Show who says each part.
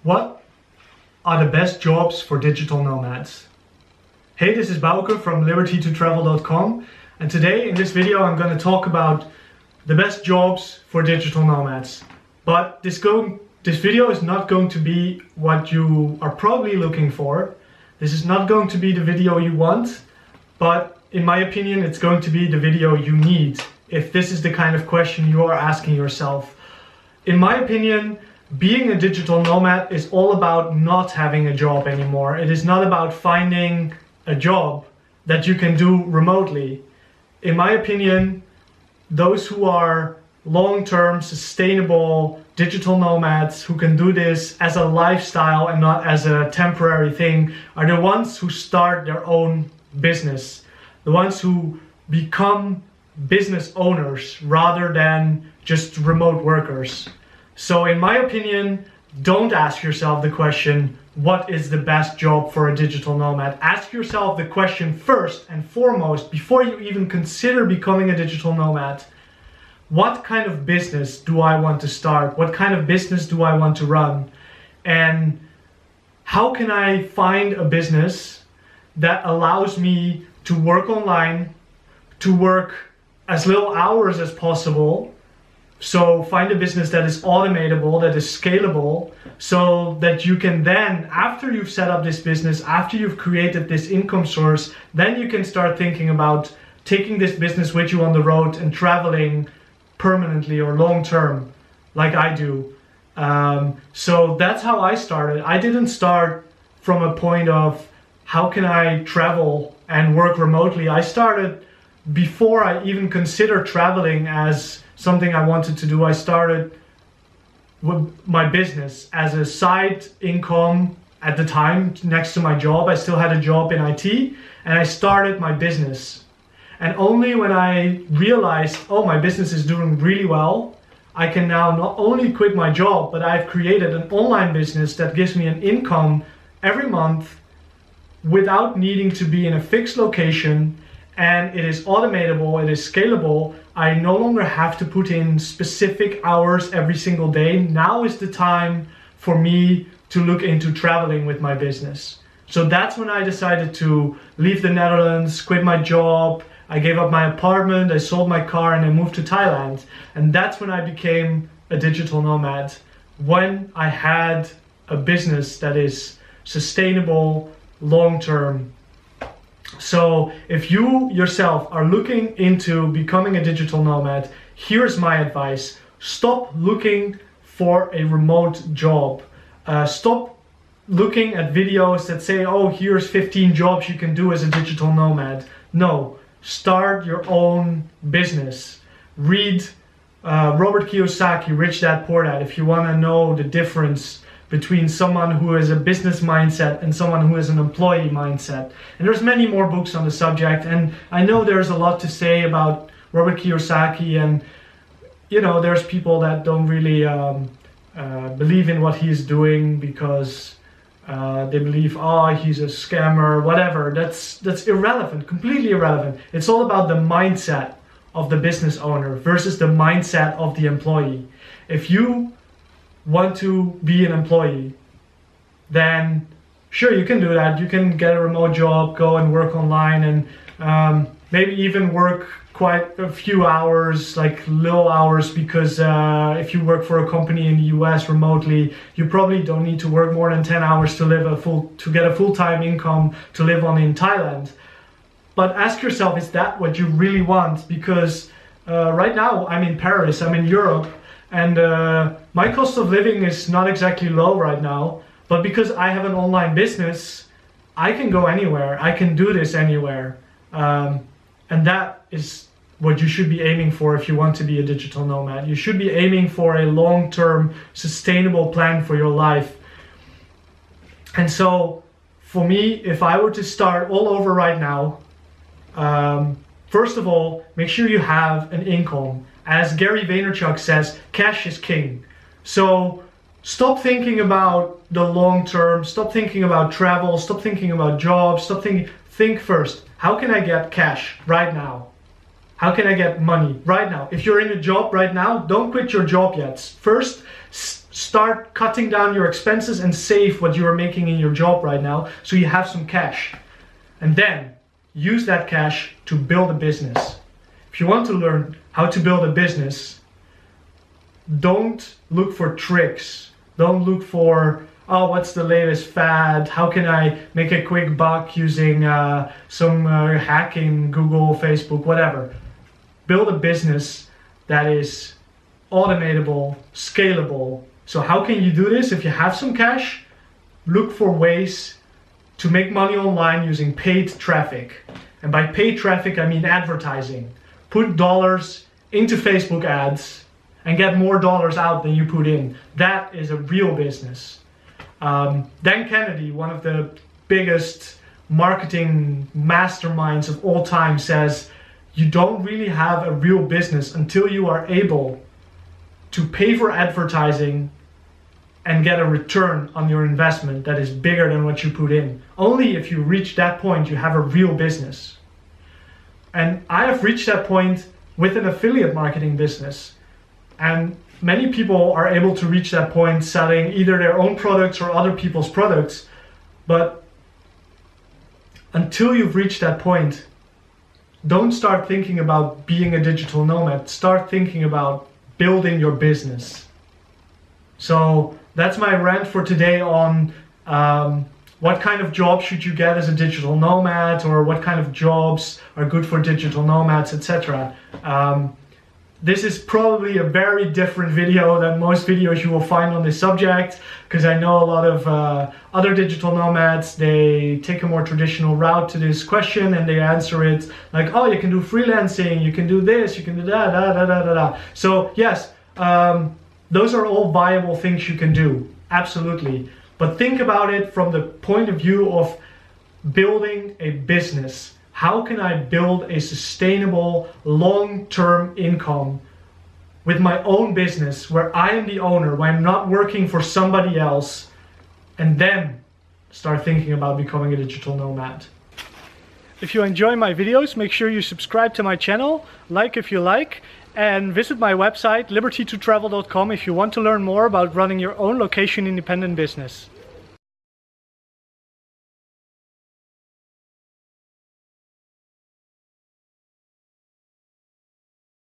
Speaker 1: What are the best jobs for digital nomads? Hey, this is Bauke from libertytotravel.com, and today in this video I'm going to talk about the best jobs for digital nomads. But this video is not going to be what you are probably looking for. This is not going to be the video you want, but in my opinion it's going to be the video you need if this is the kind of question you are asking yourself. In my opinion, being a digital nomad is all about not having a job anymore. It is not about finding a job that you can do remotely. In my opinion, those who are long-term, sustainable digital nomads who can do this as a lifestyle and not as a temporary thing are the ones who start their own business. The ones who become business owners rather than just remote workers. So in my opinion, don't ask yourself the question, what is the best job for a digital nomad? Ask yourself the question first and foremost, before you even consider becoming a digital nomad. What kind of business do I want to start? What kind of business do I want to run? And how can I find a business that allows me to work online, to work as little hours as possible? So find a business that is automatable, that is scalable, so that you can then, after you've set up this business, after you've created this income source, then you can start thinking about taking this business with you on the road and traveling permanently or long term, like I do. So that's how I started. I didn't start from a point of how can I travel and work remotely. I started before I even considered traveling as something I wanted to do. I started with my business as a side income at the time next to my job. I still had a job in IT and I started my business. And only when I realized, oh, my business is doing really well, I can now not only quit my job, but I've created an online business that gives me an income every month without needing to be in a fixed location. And it is automatable, it is scalable. I no longer have to put in specific hours every single day. Now is the time for me to look into traveling with my business. So that's when I decided to leave the Netherlands, quit my job. I gave up my apartment, I sold my car, and I moved to Thailand. And that's when I became a digital nomad. When I had a business that is sustainable, long-term. So if you yourself are looking into becoming a digital nomad, here's my advice. Stop looking for a remote job. Stop looking at videos that say, oh, here's 15 jobs you can do as a digital nomad. No, start your own business. Read Robert Kiyosaki, Rich Dad Poor Dad, if you want to know the difference between someone who has a business mindset and someone who has an employee mindset. And there's many more books on the subject, and I know there's a lot to say about Robert Kiyosaki, and you know, there's people that don't really believe in what he's doing because they believe, oh, he's a scammer, whatever. That's irrelevant, completely irrelevant. It's all about the mindset of the business owner versus the mindset of the employee. If you want to be an employee, then sure, you can do that. You can get a remote job, go and work online, and maybe even work quite a few hours, like little hours, because if you work for a company in the US remotely, you probably don't need to work more than 10 hours to get a full-time income to live on in Thailand. But ask yourself, is that what you really want? Because right now I'm in Paris, I'm in Europe, and my cost of living is not exactly low right now, but because I have an online business, I can go anywhere. I can do this anywhere. And that is what you should be aiming for if you want to be a digital nomad. You should be aiming for a long-term, sustainable plan for your life. And so, for me, if I were to start all over right now, first of all, make sure you have an income. As Gary Vaynerchuk says, cash is king. So stop thinking about the long term, stop thinking about travel, stop thinking about jobs, think first, how can I get cash right now? How can I get money right now? If you're in a job right now, don't quit your job yet. First, start cutting down your expenses and save what you are making in your job right now so you have some cash. And then use that cash to build a business. If you want to learn how to build a business, don't look for tricks. Don't look for, oh, what's the latest fad? How can I make a quick buck using some hacking, Google, Facebook, whatever. Build a business that is automatable, scalable. So how can you do this? If you have some cash, look for ways to make money online using paid traffic. And by paid traffic, I mean advertising. Put dollars into Facebook ads and get more dollars out than you put in. That is a real business. Dan Kennedy, one of the biggest marketing masterminds of all time, says you don't really have a real business until you are able to pay for advertising and get a return on your investment that is bigger than what you put in. Only if you reach that point, you have a real business. And I have reached that point with an affiliate marketing business. And many people are able to reach that point selling either their own products or other people's products. But until you've reached that point, don't start thinking about being a digital nomad. Start thinking about building your business. So that's my rant for today on what kind of job should you get as a digital nomad, or what kind of jobs are good for digital nomads, etc. This is probably a very different video than most videos you will find on this subject, because I know a lot of other digital nomads, they take a more traditional route to this question and they answer it like, oh, you can do freelancing, you can do this, you can do that, da, da, da, da, da. So yes, those are all viable things you can do, absolutely. But think about it from the point of view of building a business. How can I build a sustainable long-term income with my own business where I am the owner, where I'm not working for somebody else, and then start thinking about becoming a digital nomad. If you enjoy my videos, make sure you subscribe to my channel, like if you like, and visit my website liberty2travel.com if you want to learn more about running your own location independent business.